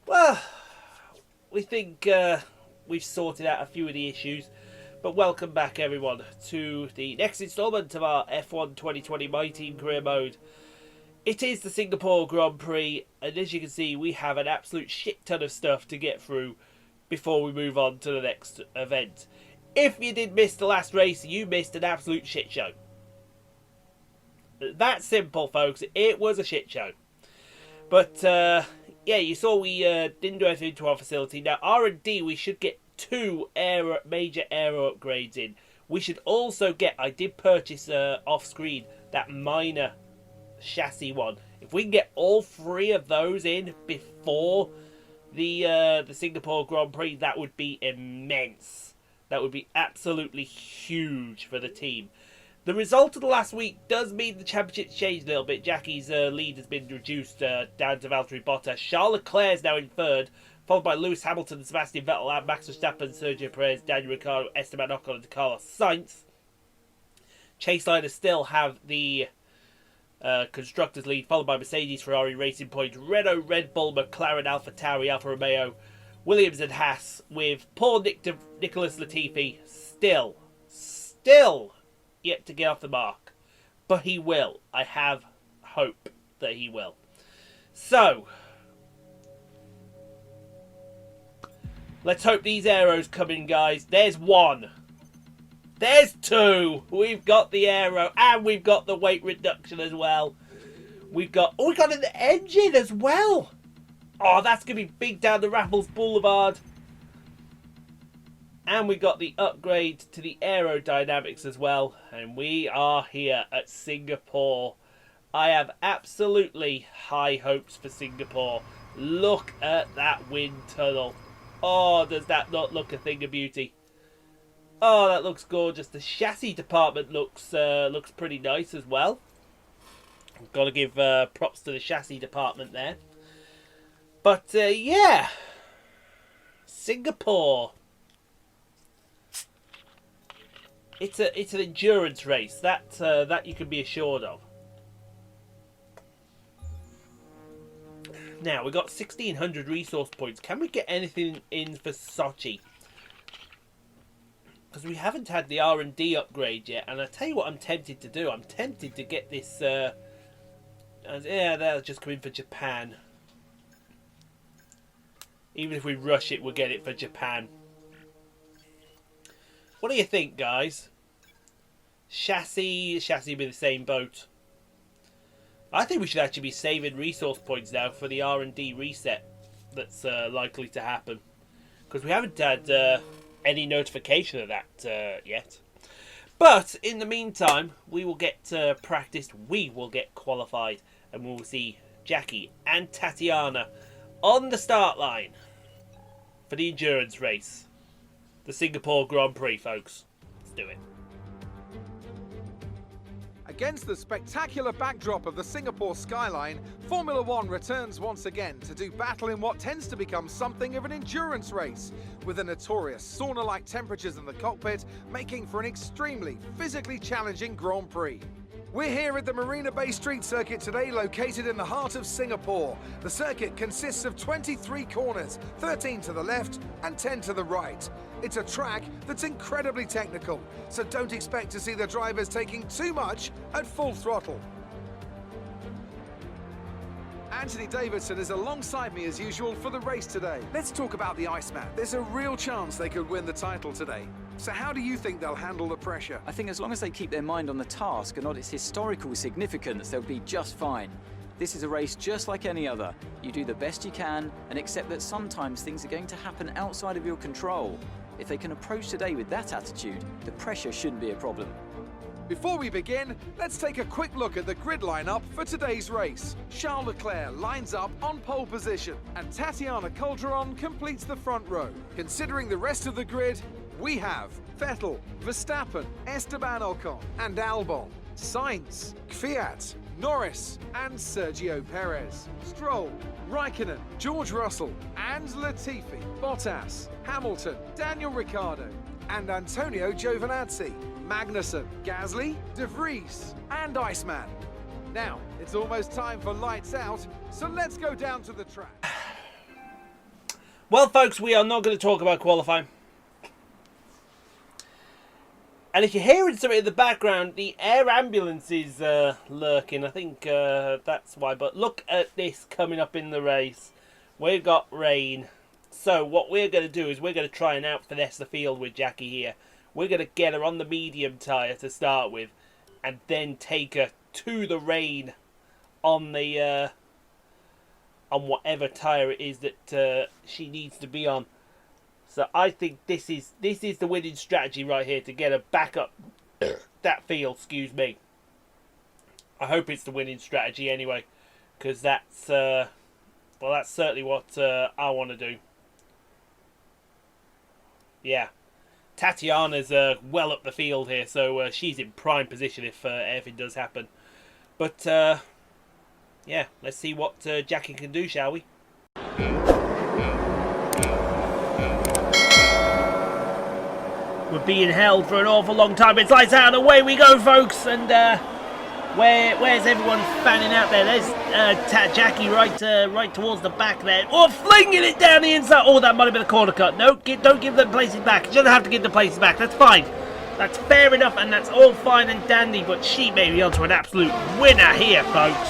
Well, we think we've sorted out a few of the issues, but welcome back everyone to the next instalment of our F1 2020 My Team Career Mode. It is the Singapore Grand Prix, and as you can see, we have an absolute shit ton of stuff to get through before we move on to the next event. If you did miss the last race, you missed an absolute shit show. That's simple, folks. It was a shit show. But, yeah, you saw we didn't do anything to our facility. Now, R&D, we should get two major aero upgrades in. We should also get, I did purchase off-screen, that minor chassis one. If we can get all three of those in before the Singapore Grand Prix, that would be immense. That would be absolutely huge for the team. The result of the last week does mean the championship's changed a little bit. Jackie's lead has been reduced down to Valtteri Bottas. Charles Leclerc is now in third, followed by Lewis Hamilton, Sebastian Vettel, and Max Verstappen, Sergio Perez, Daniel Ricciardo, Esteban Ocon, and Carlos Sainz. Chaseliner still have the constructors lead, followed by Mercedes, Ferrari, Racing Point, Renault, Red Bull, McLaren, AlphaTauri, Alfa Romeo, Williams and Haas, with poor Nicholas Latifi still yet to get off the mark. But he will. I have hope that he will. So, let's hope these aeros come in, guys. There's one. There's two. We've got the aero and we've got the weight reduction as well. We got an engine as well. Oh, that's going to be big down the Raffles Boulevard. And we got the upgrade to the aerodynamics as well. And we are here at Singapore. I have absolutely high hopes for Singapore. Look at that wind tunnel. Oh, does that not look a thing of beauty? Oh, that looks gorgeous. The chassis department looks pretty nice as well. I've got to give props to the chassis department there. But, yeah. Singapore. It's an endurance race. That you can be assured of. Now, we've got 1,600 resource points. Can we get anything in for Sochi? Because we haven't had the R&D upgrade yet. And I tell you what I'm tempted to do. I'm tempted to get this... yeah, that'll just come in for Japan. Even if we rush it, we'll get it for Japan. What do you think, guys? Chassis be the same boat. I think we should actually be saving resource points now for the R&D reset that's likely to happen. Because we haven't had any notification of that yet. But, in the meantime, we will get practiced, we will get qualified, and we will see Jackie and Tatiana on the start line for the endurance race. The Singapore Grand Prix, folks. Let's do it. Against the spectacular backdrop of the Singapore skyline, Formula One returns once again to do battle in what tends to become something of an endurance race, with the notorious sauna-like temperatures in the cockpit making for an extremely physically challenging Grand Prix. We're here at the Marina Bay Street Circuit today, located in the heart of Singapore. The circuit consists of 23 corners, 13 to the left and 10 to the right. It's a track that's incredibly technical, so don't expect to see the drivers taking too much at full throttle. Anthony Davidson is alongside me as usual for the race today. Let's talk about the Iceman. There's a real chance they could win the title today. So how do you think they'll handle the pressure? I think as long as they keep their mind on the task and not its historical significance, they'll be just fine. This is a race just like any other. You do the best you can and accept that sometimes things are going to happen outside of your control. If they can approach today with that attitude, the pressure shouldn't be a problem. Before we begin, let's take a quick look at the grid lineup for today's race. Charles Leclerc lines up on pole position, and Tatiana Calderon completes the front row. Considering the rest of the grid, we have Vettel, Verstappen, Esteban Ocon, and Albon, Sainz, Kvyat, Norris, and Sergio Perez, Stroll, Raikkonen, George Russell, and Latifi, Bottas, Hamilton, Daniel Ricciardo, and Antonio Giovinazzi, Magnussen, Gasly, De Vries, and Iceman. Now, it's almost time for lights out, so let's go down to the track. Well, folks, we are not going to talk about qualifying. And if you're hearing something in the background, the air ambulance is lurking. I think that's why. But look at this coming up in the race. We've got rain. So what we're going to do is we're going to try and out-finesse the field with Jackie here. We're going to get her on the medium tyre to start with. And then take her to the rain on the on whatever tyre it is that she needs to be on. So I think this is the winning strategy right here to get her back up that field. Excuse me. I hope it's the winning strategy anyway, because that's well, that's certainly what I want to do. Yeah, Tatiana's well up the field here, so she's in prime position if anything does happen. But yeah, let's see what Jackie can do, shall we? We're being held for an awful long time. It's lights out and away we go, folks. And where's everyone fanning out there? There's Jackie right towards the back there. Oh, flinging it down the inside. Oh, that might have been a corner cut. No, don't give them places back. You don't have to give the places back. That's fine. That's fair enough, and that's all fine and dandy. But she may be onto an absolute winner here, folks.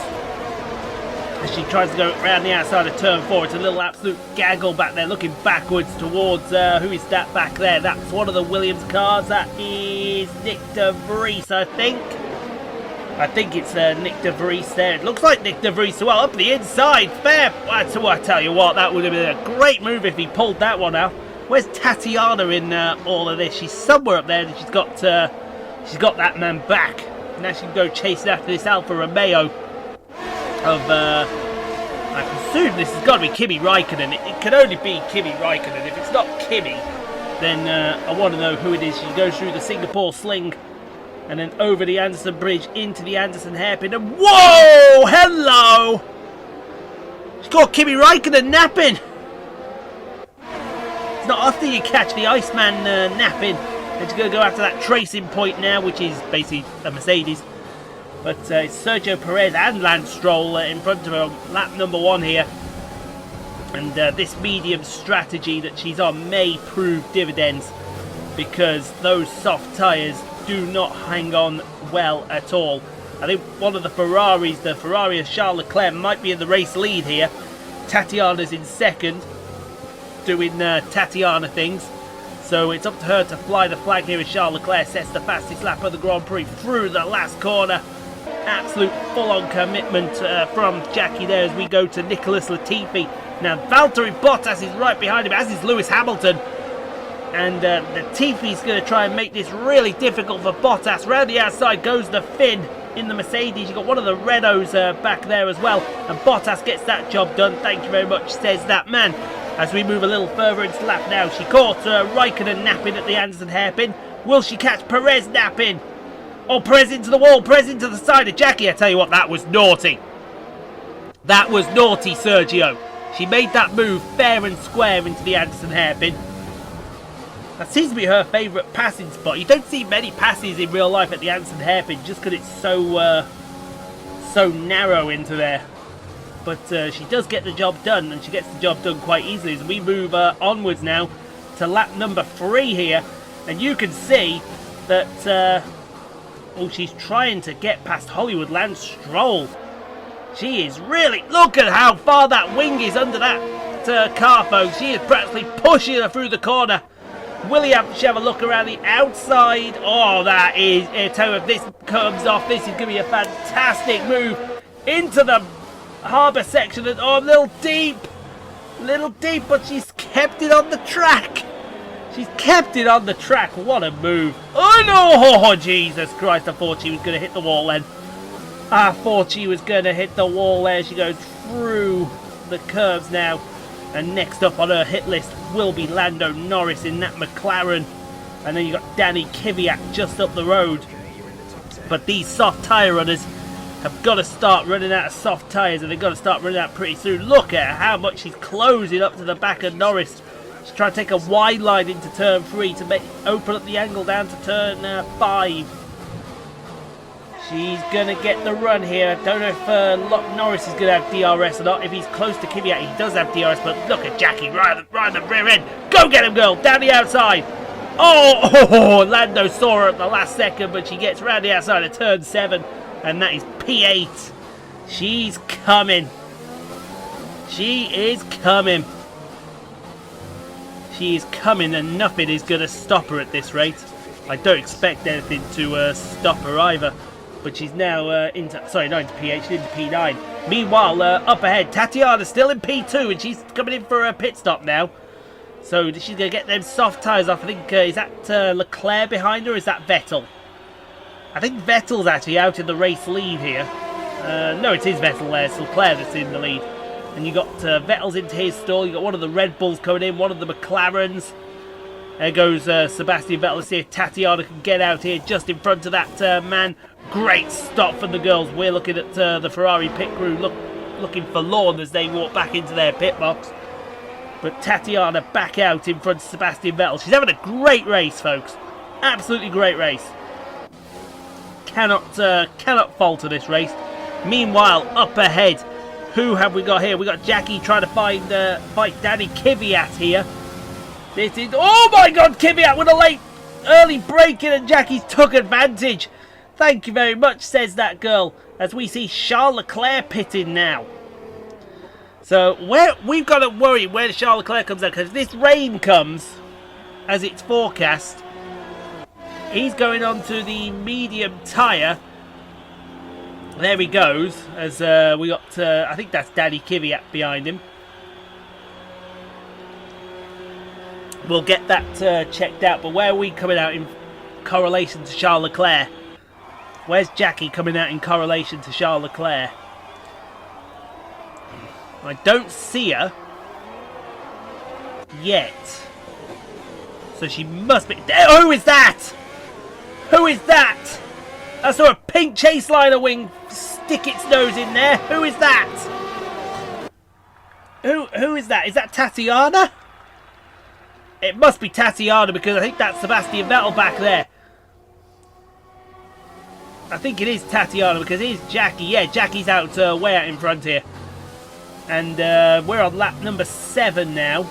As she tries to go around the outside of turn 4, it's a little absolute gaggle back there, looking backwards towards, who is that back there? That's one of the Williams cars. That is Nick De Vries, I think. I think it's Nick De Vries there. It looks like Nick De Vries. Well, up the inside, fair. So I tell you what, that would have been a great move if he pulled that one out. Where's Tatiana in all of this? She's somewhere up there, and she's got that man back. Now she can go chasing after this Alfa Romeo of I presume this has got to be Kimi Raikkonen. It can only be Kimi Raikkonen. If it's not Kimi, then I want to know who it is. She goes through the Singapore sling and then over the Anderson Bridge into the Anderson hairpin, and whoa, hello, she's got Kimi Raikkonen napping. It's not often you catch the Iceman napping. And she's going to go after that tracing point now, which is basically a Mercedes. But it's Sergio Perez and Lance Stroll in front of her, lap number 1 here. And this medium strategy that she's on may prove dividends, because those soft tyres do not hang on well at all. I think one of the Ferraris, the Ferrari of Charles Leclerc, might be in the race lead here. Tatiana's in second, doing Tatiana things. So it's up to her to fly the flag here as Charles Leclerc sets the fastest lap of the Grand Prix through the last corner. Absolute full-on commitment from Jackie there as we go to Nicholas Latifi. Now Valtteri Bottas is right behind him, as is Lewis Hamilton. And Latifi's going to try and make this really difficult for Bottas. Round the outside goes the Finn in the Mercedes. You've got one of the Renaults back there as well. And Bottas gets that job done. Thank you very much, says that man. As we move a little further into the lap now, she caught Raikkonen napping at the Anderson hairpin. Will she catch Perez napping? Oh, Perez into the wall, Perez into the side of Jackie. I tell you what, that was naughty. That was naughty, Sergio. She made that move fair and square into the Anderson hairpin. That seems to be her favourite passing spot. You don't see many passes in real life at the Anderson hairpin just because it's so narrow into there. But she does get the job done, and she gets the job done quite easily as we move onwards now to lap number 3 here. And you can see that she's trying to get past Hollywood Lance Stroll. She is really... Look at how far that wing is under that car, folks. She is practically pushing her through the corner. William should have a look around the outside. Oh, that is... I tell you, if this comes off, this is going to be a fantastic move into the harbour section. And, oh, a little deep, but she's kept it on the track. She's kept it on the track. What a move. Oh, no. Oh, Jesus Christ. I thought she was going to hit the wall then. She goes through the curves now. And next up on her hit list will be Lando Norris in that McLaren. And then you've got Danny Kvyat just up the road. But these soft tyre runners have got to start running out of soft tyres, and they've got to start running out pretty soon. Look at how much she's closing up to the back of Norris. She's trying to take a wide line into turn 3 to open up the angle down to turn 5. She's going to get the run here. I don't know if Norris is going to have DRS or not. If he's close to Kvyat, he does have DRS. But look at Jackie right at the rear end. Go get him, girl. Down the outside. Oh, Lando saw her at the last second, but she gets round the outside of turn 7. And that is P8. She's coming. She is coming. She is coming, and nothing is going to stop her at this rate. I don't expect anything to stop her either. But she's now not into P8, she's into P9. Meanwhile, up ahead, Tatiana's still in P2, and she's coming in for a pit stop now. So she's going to get them soft tyres off. I think, is that Leclerc behind her, or is that Vettel? I think Vettel's actually out in the race lead here. No, it is Vettel there. It's Leclerc that's in the lead. And you got Vettel's into his stall. You got one of the Red Bulls coming in, one of the McLarens. There goes Sebastian Vettel. Let's see if Tatiana can get out here just in front of that man. Great stop from the girls. We're looking at the Ferrari pit crew looking forlorn as they walk back into their pit box. But Tatiana back out in front of Sebastian Vettel. She's having a great race, folks. Absolutely great race. Cannot falter this race. Meanwhile, up ahead, who have we got here? We got Jackie trying to fight Danny Kvyat here. This is, oh my God, Kvyat with a late early braking, and Jackie's took advantage. Thank you very much, says that girl, as we see Charles Leclerc pitting now. So we've got to worry when Charles Leclerc comes out, because if this rain comes as it's forecast, he's going on to the medium tyre. There he goes, as we got, I think that's Danny Kvyat behind him. We'll get that checked out, but where are we coming out in correlation to Charles Leclerc? Where's Jackie coming out in correlation to Charles Leclerc? I don't see her yet. So she must be... Oh, who is that? Who is that? I saw a pink Chaseliner wing stick its nose in there. Who is that? Who is that? Is that Tatiana? It must be Tatiana, because I think that's Sebastian Vettel back there. I think it is Tatiana, because it is Jackie. Yeah, Jackie's out way out in front here. And we're on lap number 7 now.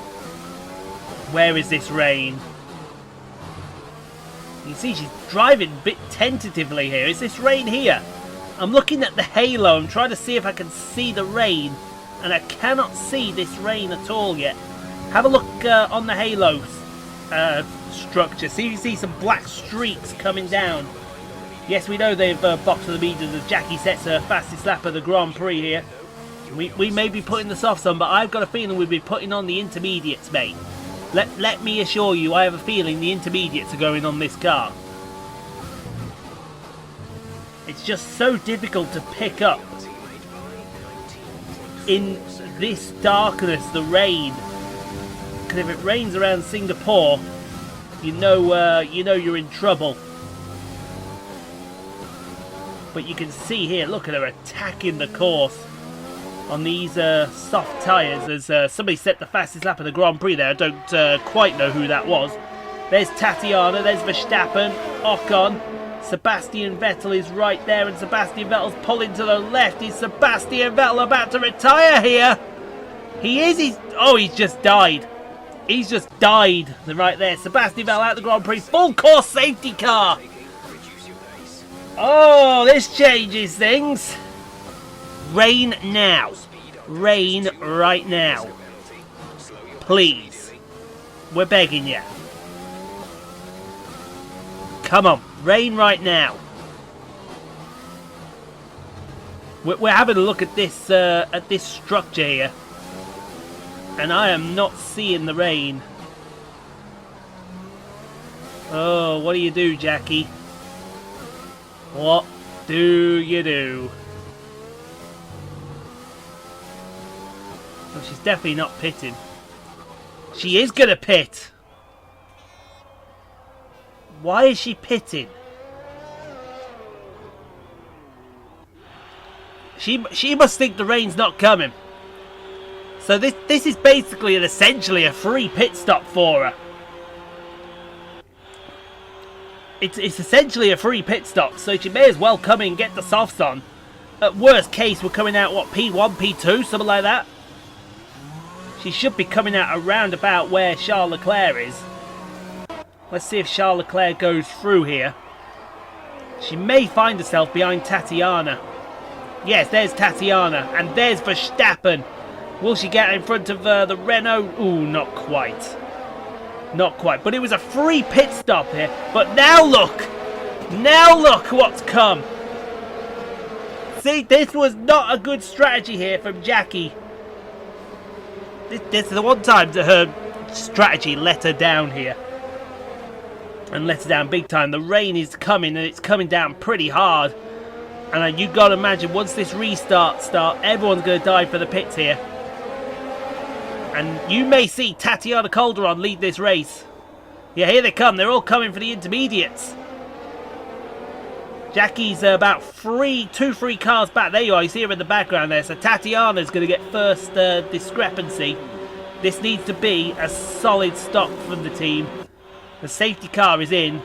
Where is this rain? You see she's driving a bit tentatively here. Is this rain here? I'm looking at the halo. I'm trying to see if I can see the rain. And I cannot see this rain at all yet. Have a look on the halo structure. See if you see some black streaks coming down. Yes, we know they've boxed the meters as Jackie sets her fastest lap of the Grand Prix here. We may be putting the softs on, but I've got a feeling we'll be putting on the intermediates, mate. Let me assure you, I have a feeling the intermediates are going on this car. It's just so difficult to pick up in this darkness, the rain. Because if it rains around Singapore, you know you're in trouble. But you can see here, look at her attacking the course on these soft tyres as somebody set the fastest lap of the Grand Prix there. I don't quite know who that was. There's Tatiana, there's Verstappen, Ocon, Sebastian Vettel is right there, and Sebastian Vettel's pulling to the left. Is Sebastian Vettel about to retire here? He is. He's just died. He's just died right there. Sebastian Vettel out the Grand Prix. Full course safety car. Oh, this changes things. Rain now. Rain right now. Please. We're begging you. Come on. Rain right now. We're having a look at this structure here. And I am not seeing the rain. Oh, what do you do, Jackie? What do you do? Well, she's definitely not pitting. She is going to pit. Why is she pitting? She must think the rain's not coming. So this is basically and essentially a free pit stop for her. it's essentially a free pit stop, so she may as well come in and get the softs on. At worst case, we're coming out, what, P1, P2, something like that? She should be coming out around about where Charles Leclerc is. Let's see if Charles Leclerc goes through here. She may find herself behind Tatiana. Yes, there's Tatiana, and there's Verstappen. Will she get in front of the Renault? Ooh, not quite. Not quite, but it was a free pit stop here. But now look! Now look what's come! See, this was not a good strategy here from Jackie. This is the one time that her strategy let her down here. And let her down big time. The rain is coming, and it's coming down pretty hard. And you've got to imagine, once this restart starts, everyone's going to dive for the pits here. And you may see Tatiana Calderon lead this race. Yeah, here they come. They're all coming for the intermediates. Jackie's about 2-3 cars back. There you are. You see her in the background there. So Tatiana's going to get first discrepancy. This needs to be a solid stop from the team. The safety car is in.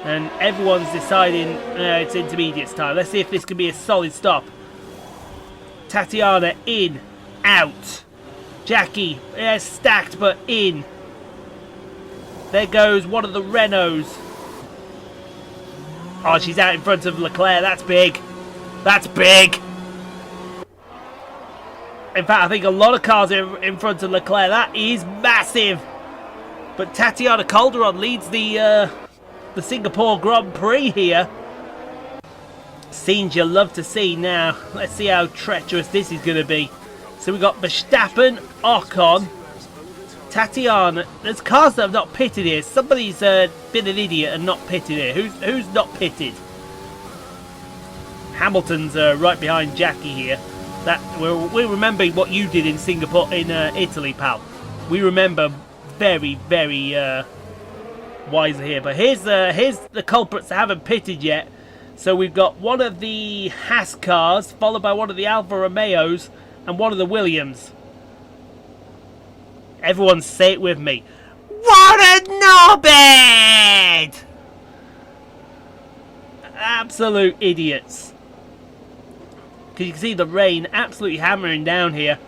And everyone's deciding it's intermediates time. Let's see if this can be a solid stop. Tatiana in. Out. Jackie, stacked but in. There goes one of the Renaults. Oh, she's out in front of Leclerc. That's big. That's big. In fact, I think a lot of cars are in front of Leclerc. That is massive. But Tatiana Calderon leads the Singapore Grand Prix here. Scenes you love to see now. Let's see how treacherous this is going to be. So we've got Verstappen, Ocon, Tatiana. There's cars that have not pitted here. Somebody's been an idiot and not pitted here. Who's not pitted? Hamilton's right behind Jackie here. We're remembering what you did in Singapore, in Italy, pal. We remember very, very wiser here. But here's the culprits that haven't pitted yet. So we've got one of the Haas cars, followed by one of the Alfa Romeos, and one of the Williams. Everyone say it with me. What a knobhead! Absolute idiots. Because you can see the rain absolutely hammering down here.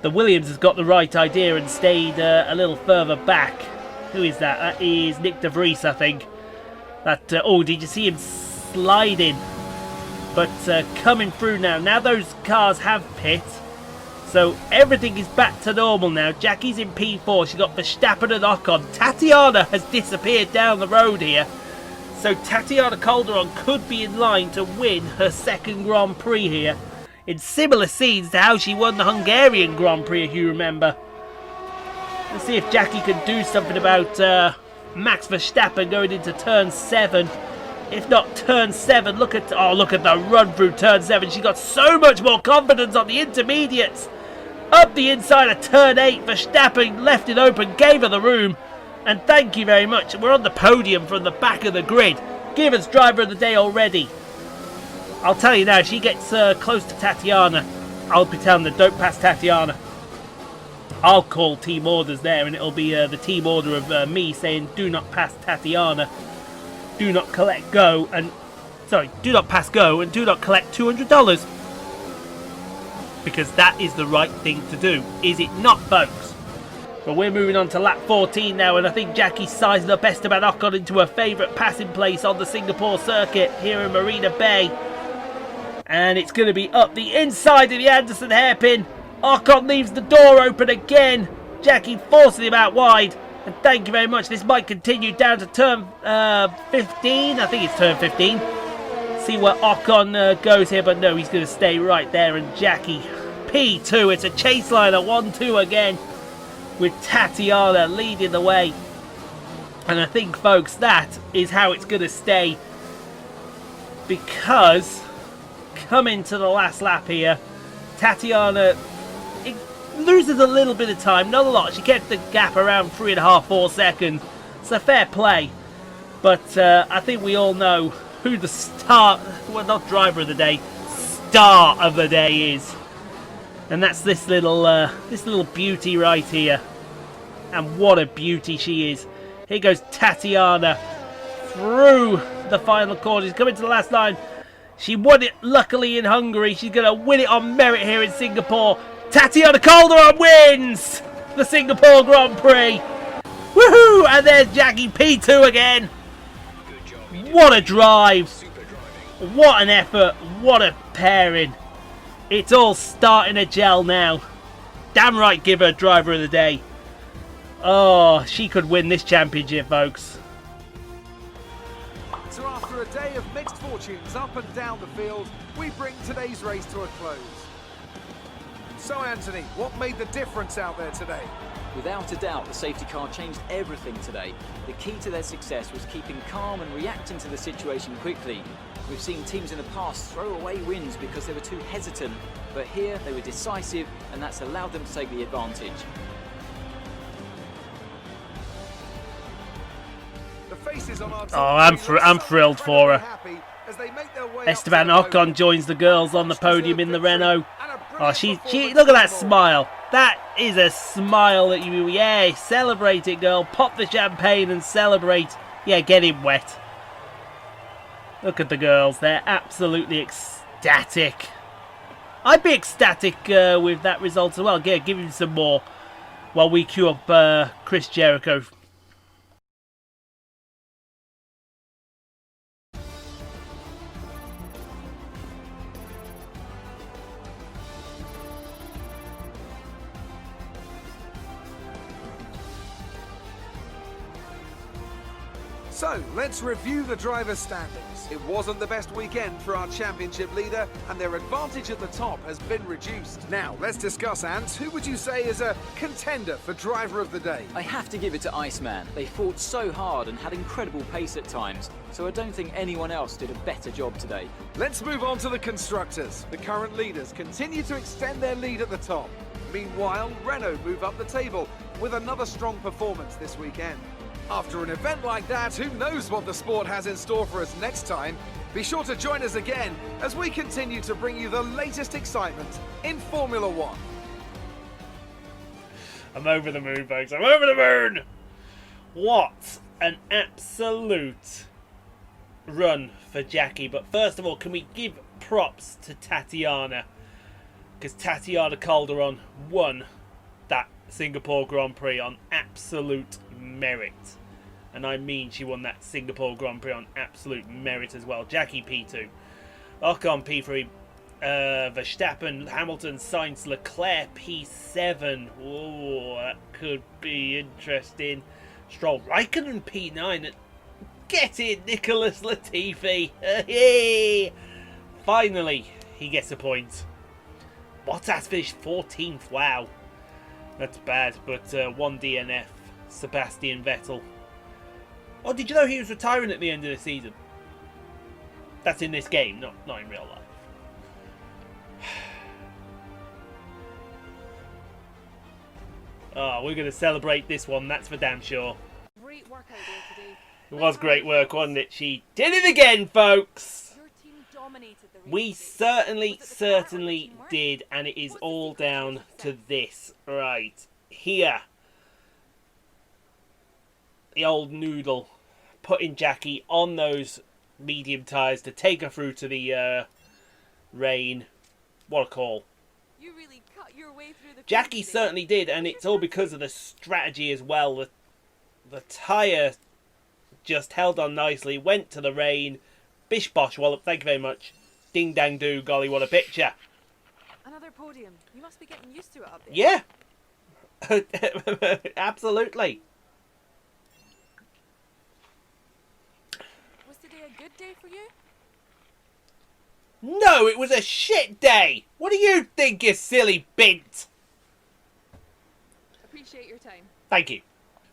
The Williams has got the right idea and stayed a little further back. Who is that? That is Nick De Vries, I think. Oh, did you see him sliding? But coming through now. Now those cars have pit. So everything is back to normal now. Jackie's in P4. She's got Verstappen and Ocon. Tatiana has disappeared down the road here. So Tatiana Calderon could be in line to win her second Grand Prix here. In similar scenes to how she won the Hungarian Grand Prix, if you remember. Let's see if Jackie can do something about Max Verstappen going into turn 7. If not turn 7, look at the run through turn 7. She got so much more confidence on the intermediates. Up the inside of turn 8, Verstappen left it open, gave her the room. And thank you very much. We're on the podium from the back of the grid. Give us driver of the day already. I'll tell you now, if she gets close to Tatiana, I'll be telling her, don't pass Tatiana. I'll call team orders there, and it'll be the team order of me saying, do not pass Tatiana. Do not collect go and do not pass go and do not collect $200, because that is the right thing to do, is it not, folks? But we're moving on to lap 14 now, and I think Jackie's sizing her best about Ocon into her favourite passing place on the Singapore circuit here in Marina Bay, and it's going to be up the inside of the Anderson hairpin. Ocon leaves the door open again. Jackie forcing him out wide. And thank you very much. This might continue down to turn 15. I think it's turn 15. See where Ocon goes here. But no, he's going to stay right there. And Jackie, P2. It's a Chaseliner 1-2 again. With Tatiana leading the way. And I think, folks, that is how it's going to stay. Because coming to the last lap here, Tatiana loses a little bit of time, not a lot. She kept the gap around 3.5-4 seconds. It's a fair play. But I think we all know who the not driver of the day, star of the day is. And that's this little beauty right here. And what a beauty she is. Here goes Tatiana through the final corner. She's coming to the last line. She won it luckily in Hungary. She's going to win it on merit here in Singapore. Tatiana Calderon wins the Singapore Grand Prix. Woohoo! And there's Jackie P2 again. What a drive. What an effort. What a pairing. It's all starting to gel now. Damn right, give her driver of the day. Oh, she could win this championship, folks. So after a day of mixed fortunes up and down the field, we bring today's race to a close. So Anthony, what made the difference out there today? Without a doubt, the safety car changed everything today. The key to their success was keeping calm and reacting to the situation quickly. We've seen teams in the past throw away wins because they were too hesitant, but here they were decisive, and that's allowed them to take the advantage. The faces on our team I'm thrilled for her. happy as they make their way Esteban up to the Ocon joins the girls on the podium in the Renault. Oh, she look at that smile. That is a smile that yeah, celebrate it, girl. Pop the champagne and celebrate. Yeah, get him wet. Look at the girls. They're absolutely ecstatic. I'd be ecstatic with that result as well. Yeah, give him some more while we queue up Chris Jericho. So, let's review the driver's standings. It wasn't the best weekend for our championship leader, and their advantage at the top has been reduced. Now, let's discuss, Ant. Who would you say is a contender for driver of the day? I have to give it to Iceman. They fought so hard and had incredible pace at times, so I don't think anyone else did a better job today. Let's move on to the constructors. The current leaders continue to extend their lead at the top. Meanwhile, Renault move up the table with another strong performance this weekend. After an event like that, who knows what the sport has in store for us next time? Be sure to join us again as we continue to bring you the latest excitement in Formula One. I'm over the moon, folks. I'm over the moon! What an absolute run for Jackie. But first of all, can we give props to Tatiana? Because Tatiana Calderon won that Singapore Grand Prix on absolute merit. And I mean she won that Singapore Grand Prix on absolute merit as well. Jackie P2, Ocon P3, Verstappen, Hamilton, Sainz, Leclerc P7. Oh, that could be interesting. Stroll, Raikkonen P9. Get it, Nicholas Latifi. Hey! Finally, he gets a point. Bottas finished 14th. Wow, that's bad. But one DNF. Sebastian Vettel. Oh, did you know he was retiring at the end of the season? That's in this game, not in real life. Oh, we're going to celebrate this one, that's for damn sure. Great work out there today. It was great work, wasn't it? She did it again, folks! Your team dominated the race We today. certainly did, and it is all down to this. Right, here. The old noodle putting Jackie on those medium tyres to take her through to the rain. What a call. You really cut your way through the Jackie field today. certainly did, and it's all because of the strategy as well. The tyre just held on nicely, went to the rain. Bish bosh wallop, thank you very much. Ding dang do, golly, what a picture. Another podium. You must be getting used to it up there. Yeah. Absolutely. Was today a good day for you? No, it was a shit day. What do you think, you silly bint? Appreciate your time. Thank you.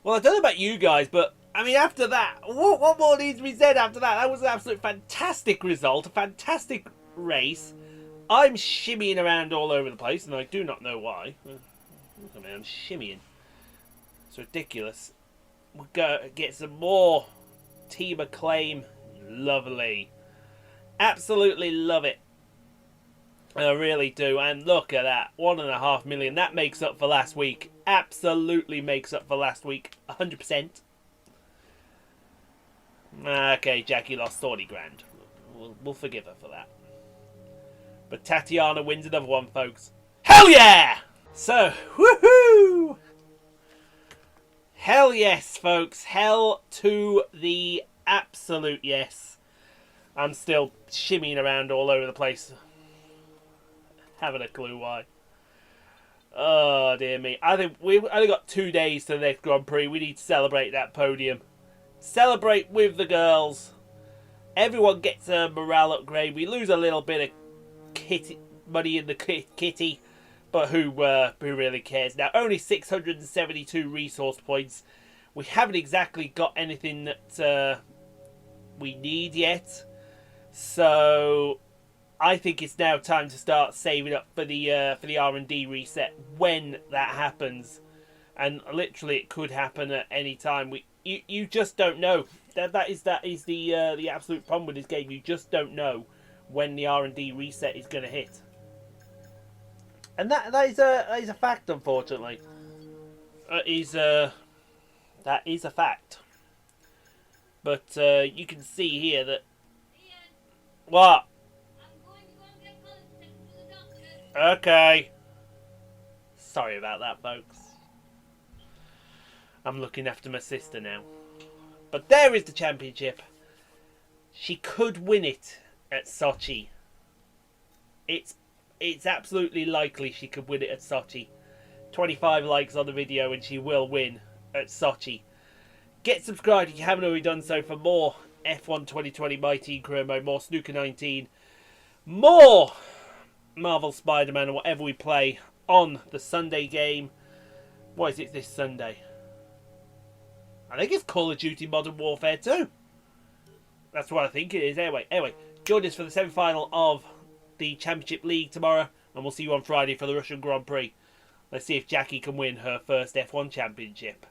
Well, I don't know about you guys, but I mean, after that, what more needs to be said after that? That was an absolute fantastic result, a fantastic race. I'm shimmying around all over the place, and I do not know why. Look at me, I'm shimmying. It's ridiculous. We'll go get some more team acclaim. Lovely. Absolutely love it. I really do. And look at that. 1.5 million. That makes up for last week. Absolutely makes up for last week. 100%. Okay, Jackie lost 40 grand. We'll forgive her for that. But Tatiana wins another one, folks. Hell yeah! So, woohoo! Hell yes, folks. Hell to the absolute yes. I'm still shimmying around all over the place. Haven't a clue why. Oh, dear me. I think we've only got 2 days to the next Grand Prix. We need to celebrate that podium. Celebrate with the girls. Everyone gets a morale upgrade. We lose a little bit of money in the kitty. But who really cares? Now, only 672 resource points. We haven't exactly got anything that we need yet. So, I think it's now time to start saving up for the R&D reset when that happens. And literally, it could happen at any time. You just don't know. That is the absolute problem with this game. You just don't know when the R&D reset is going to hit. And that is a fact, unfortunately. That is a fact. But you can see here that... What? I'm going to go and get Colin to take him to the doctor. Okay. Sorry about that, folks. I'm looking after my sister now. But there is the championship. She could win it at Sochi. It's absolutely likely she could win it at Sochi. 25 likes on the video and she will win at Sochi. Get subscribed if you haven't already done so for more F1 2020 My Team Career Mode, more Snooker 19, more Marvel Spider-Man and whatever we play on the Sunday game. What is it this Sunday? I think it's Call of Duty Modern Warfare 2. That's what I think it is. Anyway, join us for the semi-final of the Championship League tomorrow, and we'll see you on Friday for the Russian Grand Prix. Let's see if Jackie can win her first F1 championship.